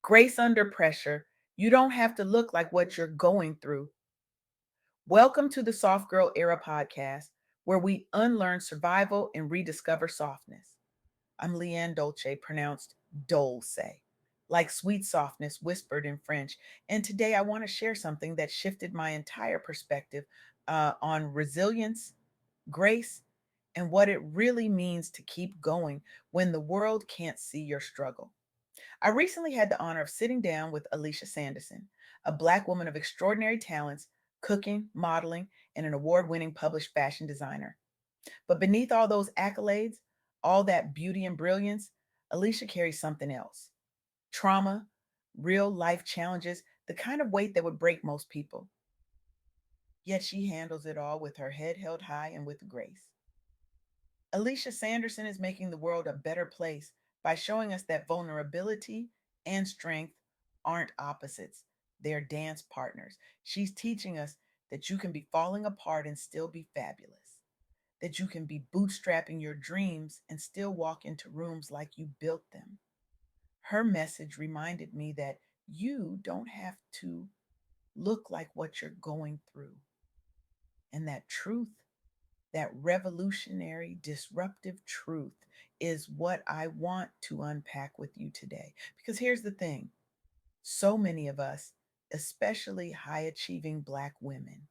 Grace under pressure. You don't have to look like what you're going through. Welcome to the Soft Girl Era podcast, where we unlearn survival and rediscover softness. I'm LeAnne Dolce, pronounced Dolce, like sweet softness whispered in French. And today I want to share something that shifted my entire perspective on resilience, grace, and what it really means to keep going when the world can't see your struggle. I recently had the honor of sitting down with Alicia Sanderson, a Black woman of extraordinary talents, cooking, modeling, and an award winning published fashion designer. But beneath all those accolades, all that beauty and brilliance, Alicia carries something else: trauma, real life challenges, the kind of weight that would break most people. Yet she handles it all with her head held high and with grace. Alicia Sanderson is making the world a better place by showing us that vulnerability and strength aren't opposites, they're dance partners. She's teaching us that you can be falling apart and still be fabulous, that you can be bootstrapping your dreams and still walk into rooms like you built them. Her message reminded me that you don't have to look like what you're going through, and that truth, that revolutionary, disruptive truth, is what I want to unpack with you today. Because here's the thing: so many of us, especially high achieving Black women,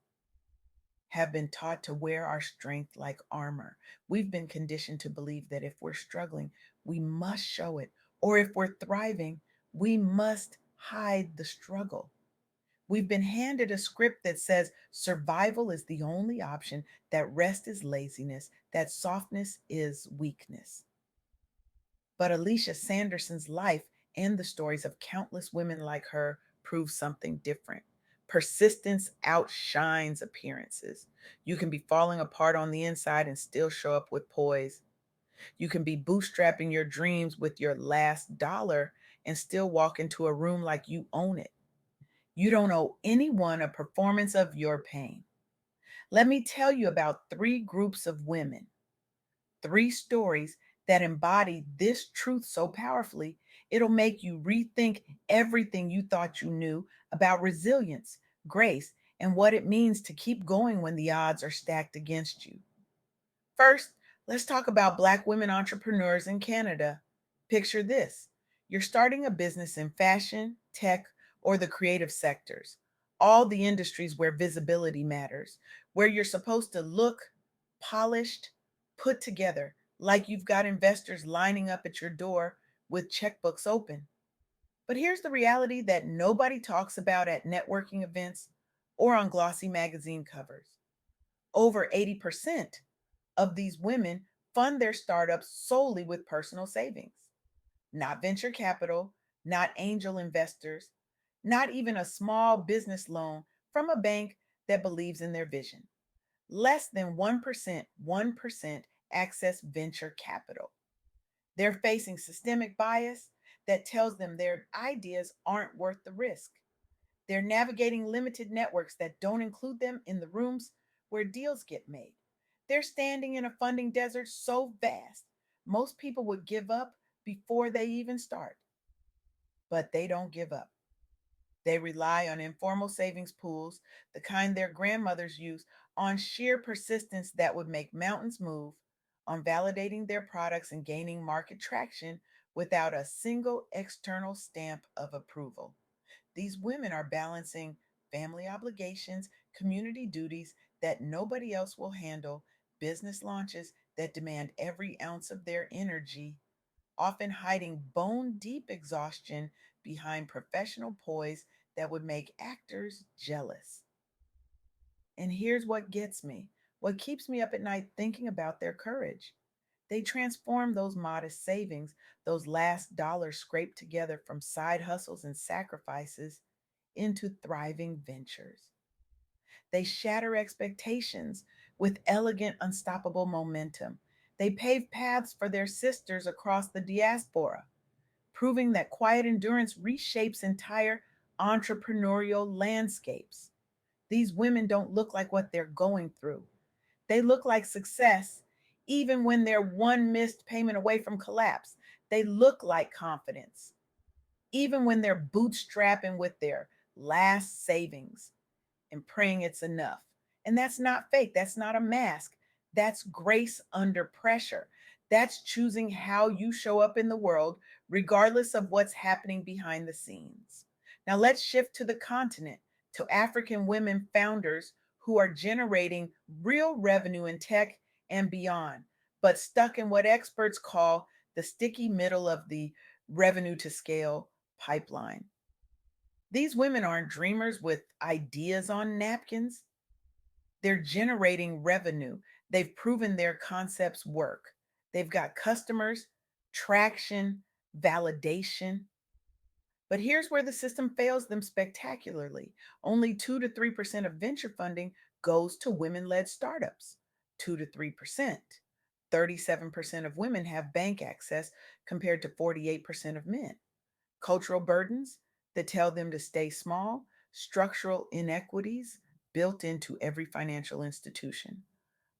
have been taught to wear our strength like armor. We've been conditioned to believe that if we're struggling, we must show it, or if we're thriving, we must hide the struggle. We've been handed a script that says survival is the only option, that rest is laziness, that softness is weakness. But Alicia Sanderson's life and the stories of countless women like her prove something different. Persistence outshines appearances. You can be falling apart on the inside and still show up with poise. You can be bootstrapping your dreams with your last dollar and still walk into a room like you own it. You don't owe anyone a performance of your pain. Let me tell you about three groups of women, three stories that embody this truth so powerfully, it'll make you rethink everything you thought you knew about resilience, grace, and what it means to keep going when the odds are stacked against you. First, let's talk about Black women entrepreneurs in Canada. Picture this: you're starting a business in fashion, tech, or the creative sectors, all the industries where visibility matters, where you're supposed to look polished, put together, like you've got investors lining up at your door with checkbooks open. But here's the reality that nobody talks about at networking events or on glossy magazine covers: over 80% of these women fund their startups solely with personal savings, not venture capital, not angel investors, not even a small business loan from a bank that believes in their vision. Less than 1% access venture capital. They're facing systemic bias that tells them their ideas aren't worth the risk. They're navigating limited networks that don't include them in the rooms where deals get made. They're standing in a funding desert so vast, most people would give up before they even start. But they don't give up. They rely on informal savings pools, the kind their grandmothers used, on sheer persistence that would make mountains move, on validating their products and gaining market traction without a single external stamp of approval. These women are balancing family obligations, community duties that nobody else will handle, business launches that demand every ounce of their energy, often hiding bone deep exhaustion behind professional poise that would make actors jealous. And here's what gets me, what keeps me up at night thinking about their courage. They transform those modest savings, those last dollars scraped together from side hustles and sacrifices, into thriving ventures. They shatter expectations with elegant, unstoppable momentum. They pave paths for their sisters across the diaspora, proving that quiet endurance reshapes entire entrepreneurial landscapes. These women don't look like what they're going through. They look like success, even when they're one missed payment away from collapse. They look like confidence, even when they're bootstrapping with their last savings and praying it's enough. And that's not fake, that's not a mask. That's grace under pressure. That's choosing how you show up in the world, regardless of what's happening behind the scenes. Now, let's shift to the continent, to African women founders who are generating real revenue in tech and beyond, but stuck in what experts call the sticky middle of the revenue to scale pipeline. These women aren't dreamers with ideas on napkins. They're generating revenue. They've proven their concepts work. They've got customers, traction, validation. But here's where the system fails them spectacularly. Only 2 to 3% of venture funding goes to women led startups. 2 to 3%. 37% of women have bank access compared to 48% of men. Cultural burdens that tell them to stay small, structural inequities built into every financial institution,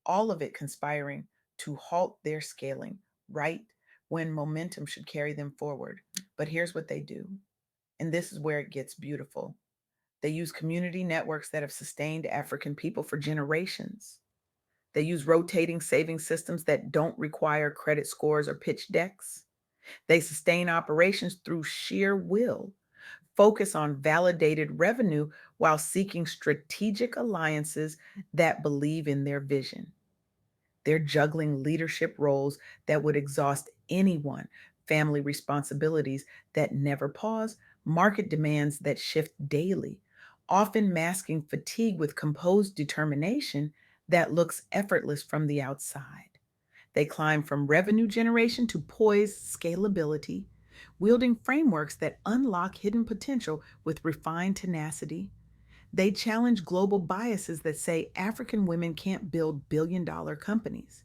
all of it conspiring to halt their scaling right when momentum should carry them forward. But here's what they do, and this is where it gets beautiful. They use community networks that have sustained African people for generations. They use rotating saving systems that don't require credit scores or pitch decks. They sustain operations through sheer will, focus on validated revenue while seeking strategic alliances that believe in their vision. They're juggling leadership roles that would exhaust anyone, family responsibilities that never pause, market demands that shift daily, often masking fatigue with composed determination that looks effortless from the outside. They climb from revenue generation to poised scalability, wielding frameworks that unlock hidden potential with refined tenacity. They challenge global biases that say African women can't build billion-dollar companies.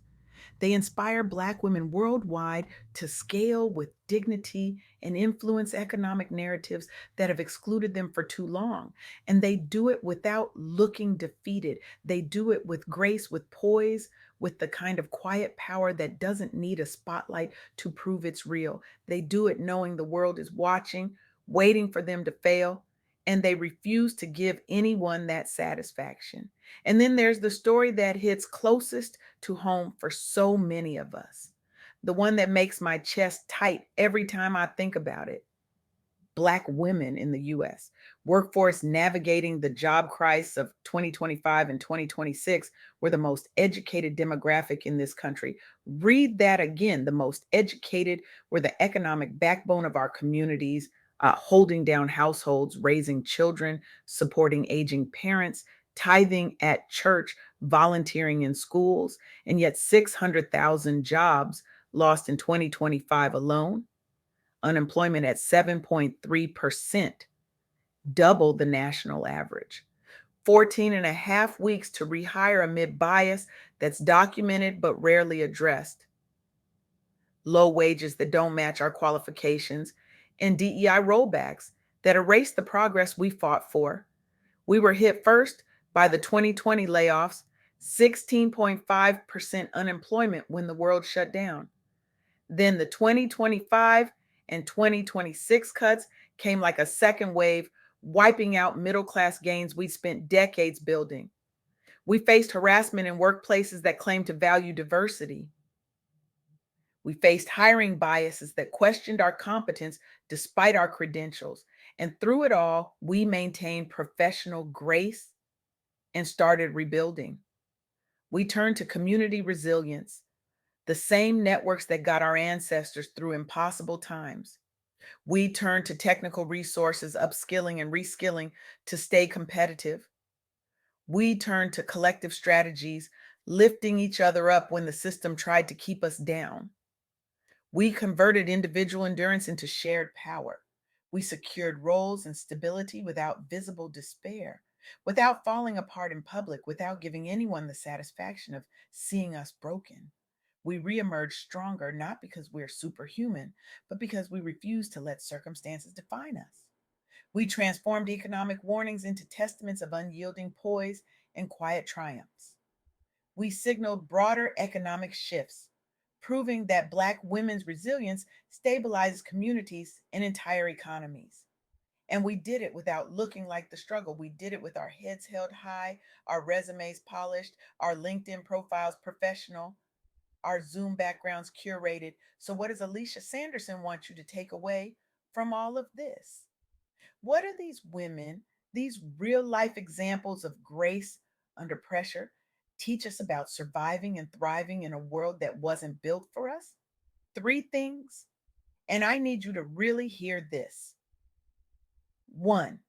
They inspire Black women worldwide to scale with dignity and influence economic narratives that have excluded them for too long. And they do it without looking defeated. They do it with grace, with poise, with the kind of quiet power that doesn't need a spotlight to prove it's real. They do it knowing the world is watching, waiting for them to fail, and they refuse to give anyone that satisfaction. And then there's the story that hits closest to home for so many of us, the one that makes my chest tight every time I think about it. Black women in the US, workforce navigating the job crisis of 2025 and 2026, were the most educated demographic in this country. Read that again. The most educated were the economic backbone of our communities, holding down households, raising children, supporting aging parents, tithing at church, volunteering in schools, and yet 600,000 jobs lost in 2025 alone, unemployment at 7.3%, double the national average. 14 and a half weeks to rehire amid bias that's documented but rarely addressed. Low wages that don't match our qualifications, and DEI rollbacks that erase the progress we fought for. We were hit first by the 2020 layoffs, 16.5% unemployment when the world shut down. Then the 2025 and 2026 cuts came like a second wave, wiping out middle class gains we spent decades building. We faced harassment in workplaces that claimed to value diversity. We faced hiring biases that questioned our competence despite our credentials. And through it all, we maintained professional grace and started rebuilding. We turned to community resilience, the same networks that got our ancestors through impossible times. We turned to technical resources, upskilling and reskilling to stay competitive. We turned to collective strategies, lifting each other up when the system tried to keep us down. We converted individual endurance into shared power. We secured roles and stability without visible despair, without falling apart in public, without giving anyone the satisfaction of seeing us broken. We reemerged stronger, not because we're superhuman, but because we refuse to let circumstances define us. We transformed economic warnings into testaments of unyielding poise and quiet triumphs. We signaled broader economic shifts. proving that Black women's resilience stabilizes communities and entire economies. And we did it without looking like the struggle. We did it with our heads held high, our resumes polished, our LinkedIn profiles professional, our Zoom backgrounds curated. So, what does Alicia Sanderson want you to take away from all of this? What are these women, these real life examples of grace under pressure, teach us about surviving and thriving in a world that wasn't built for us? Three things. And I need you to really hear this. One,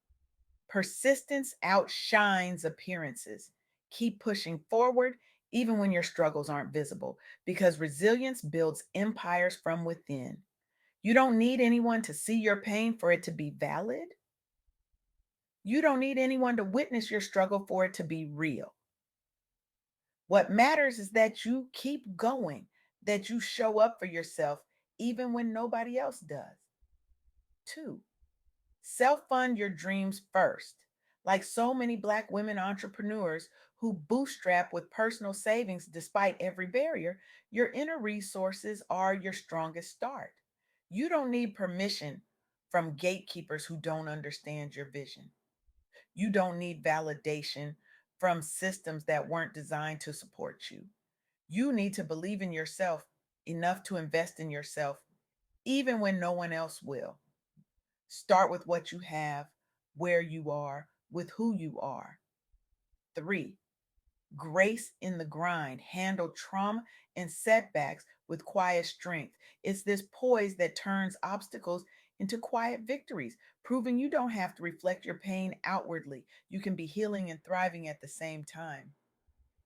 persistence outshines appearances. Keep pushing forward even when your struggles aren't visible, because resilience builds empires from within. You don't need anyone to see your pain for it to be valid. You don't need anyone to witness your struggle for it to be real. What matters is that you keep going, that you show up for yourself even when nobody else does. Two, self fund your dreams first. Like so many Black women entrepreneurs who bootstrap with personal savings despite every barrier, your inner resources are your strongest start. You don't need permission from gatekeepers who don't understand your vision. You don't need validation from systems that weren't designed to support you. You need to believe in yourself enough to invest in yourself, even when no one else will. Start with what you have, where you are, with who you are. Three, grace in the grind. Handle trauma and setbacks with quiet strength. It's this poise that turns obstacles into quiet victories, proving you don't have to reflect your pain outwardly. You can be healing and thriving at the same time.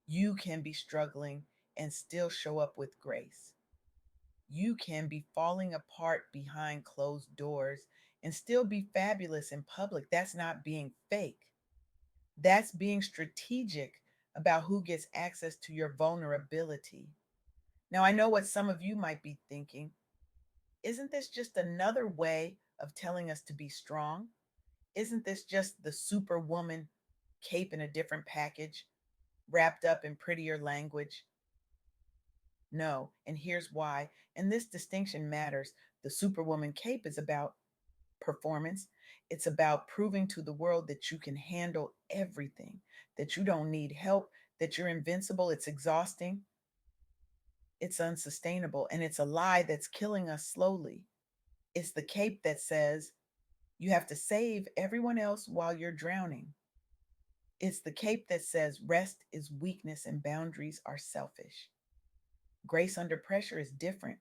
You can be struggling and still show up with grace. You can be falling apart behind closed doors and still be fabulous in public. That's not being fake. That's being strategic about who gets access to your vulnerability. Now, I know what some of you might be thinking. Isn't this just another way of telling us to be strong? Isn't this just the superwoman cape in a different package, wrapped up in prettier language? No, and here's why. And this distinction matters. The superwoman cape is about performance. It's about proving to the world that you can handle everything, that you don't need help, that you're invincible. It's exhausting, it's unsustainable, and it's a lie that's killing us slowly. It's the cape that says you have to save everyone else while you're drowning. It's the cape that says rest is weakness and boundaries are selfish. Grace under pressure is different,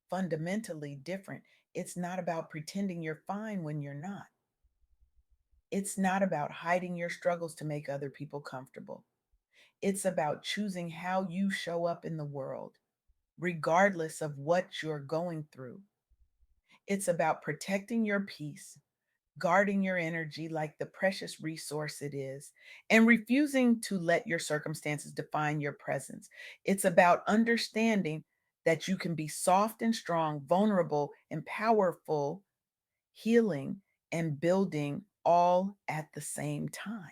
fundamentally different. It's not about pretending you're fine when you're not. It's not about hiding your struggles to make other people comfortable. It's about choosing how you show up in the world, regardless of what you're going through. It's about protecting your peace, guarding your energy like the precious resource it is, and refusing to let your circumstances define your presence. It's about understanding that you can be soft and strong, vulnerable and powerful, healing and building all at the same time.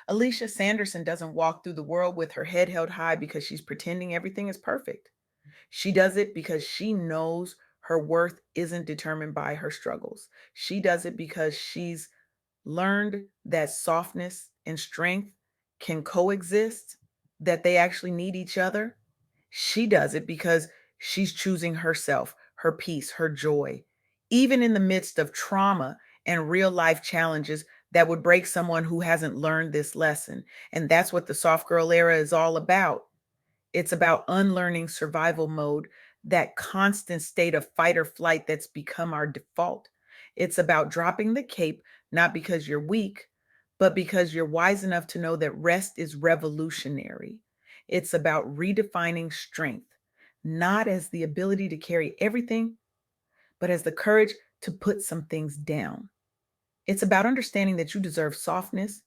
Alicia Sanderson doesn't walk through the world with her head held high because she's pretending everything is perfect. She does it because she knows her worth isn't determined by her struggles. She does it because she's learned that softness and strength can coexist, that they actually need each other. She does it because she's choosing herself, her peace, her joy, even in the midst of trauma and real life challenges that would break someone who hasn't learned this lesson. And that's what the soft girl era is all about. It's about unlearning survival mode, that constant state of fight or flight that's become our default. It's about dropping the cape, not because you're weak, but because you're wise enough to know that rest is revolutionary. It's about redefining strength, not as the ability to carry everything, but as the courage to put some things down. It's about understanding that you deserve softness,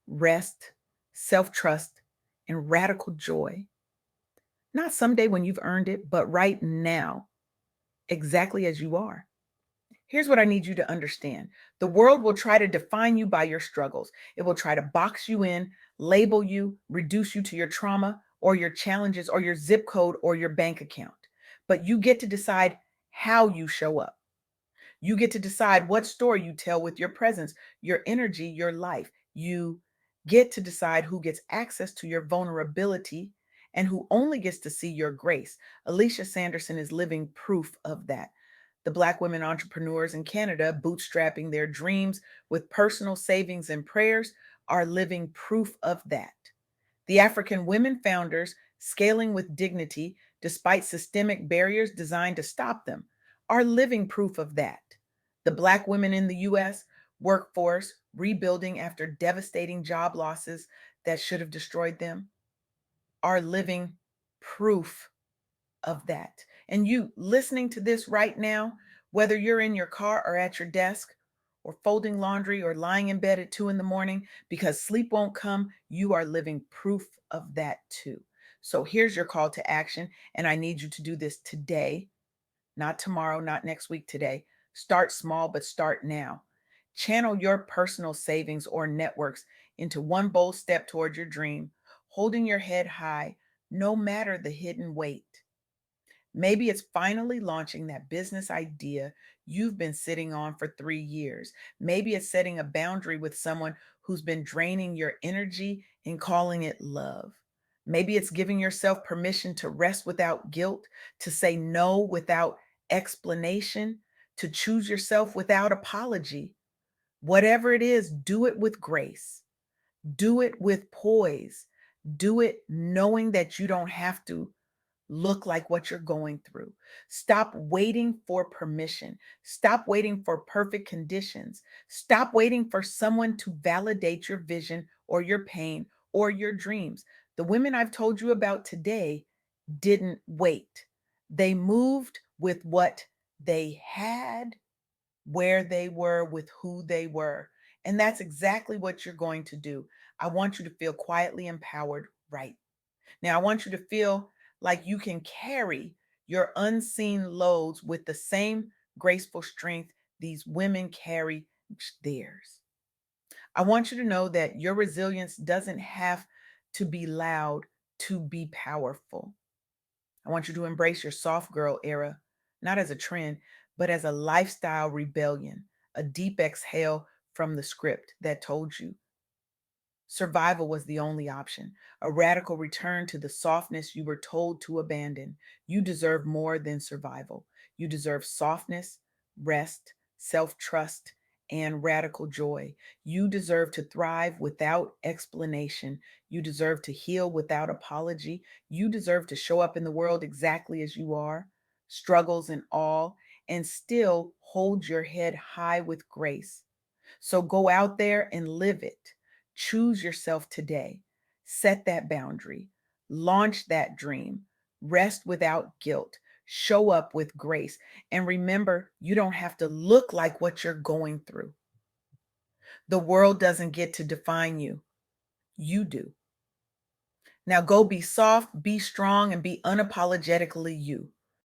rest, self trust, and radical joy. Not someday when you've earned it, but right now, exactly as you are. Here's what I need you to understand: the world will try to define you by your struggles, it will try to box you in, label you, reduce you to your trauma, or your challenges or your zip code or your bank account, but you get to decide how you show up. You get to decide what story you tell with your presence, your energy, your life. You get to decide who gets access to your vulnerability and who only gets to see your grace. Alicia Sanderson is living proof of that. The Black women entrepreneurs in Canada, bootstrapping their dreams with personal savings and prayers, are living proof of that. The African women founders, scaling with dignity despite systemic barriers designed to stop them, are living proof of that. The Black women in the US workforce, rebuilding after devastating job losses that should have destroyed them, are living proof of that. And you listening to this right now, whether you're in your car or at your desk, or folding laundry or lying in bed at 2 in the morning because sleep won't come, you are living proof of that too. So here's your call to action. And I need you to do this today, not tomorrow, not next week, today. Start small, but start now. Channel your personal savings or networks into one bold step toward your dream, holding your head high, no matter the hidden weight. Maybe it's finally launching that business idea you've been sitting on for 3 years. Maybe it's setting a boundary with someone who's been draining your energy and calling it love. Maybe it's giving yourself permission to rest without guilt, to say no without explanation, to choose yourself without apology. Whatever it is, do it with grace, do it with poise, do it knowing that you don't have to look like what you're going through. Stop waiting for permission. Stop waiting for perfect conditions. Stop waiting for someone to validate your vision or your pain or your dreams. The women I've told you about today didn't wait. They moved with what they had, where they were, with who they were. And that's exactly what you're going to do. I want you to feel quietly empowered right now. I want you to feel like you can carry your unseen loads with the same graceful strength these women carry theirs. I want you to know that your resilience doesn't have to be loud to be powerful. I want you to embrace your soft girl era, not as a trend, but as a lifestyle rebellion, a deep exhale from the script that told you survival was the only option, a radical return to the softness you were told to abandon. You deserve more than survival. You deserve softness, rest, self trust, and radical joy. You deserve to thrive without explanation. You deserve to heal without apology. You deserve to show up in the world exactly as you are, struggles and all, and still hold your head high with grace. So go out there and live it. Choose yourself today. Set that boundary. Launch that dream. Rest without guilt. Show up with grace. And remember, you don't have to look like what you're going through. The world doesn't get to define you. You do. Now go be soft, be strong, and be unapologetically you.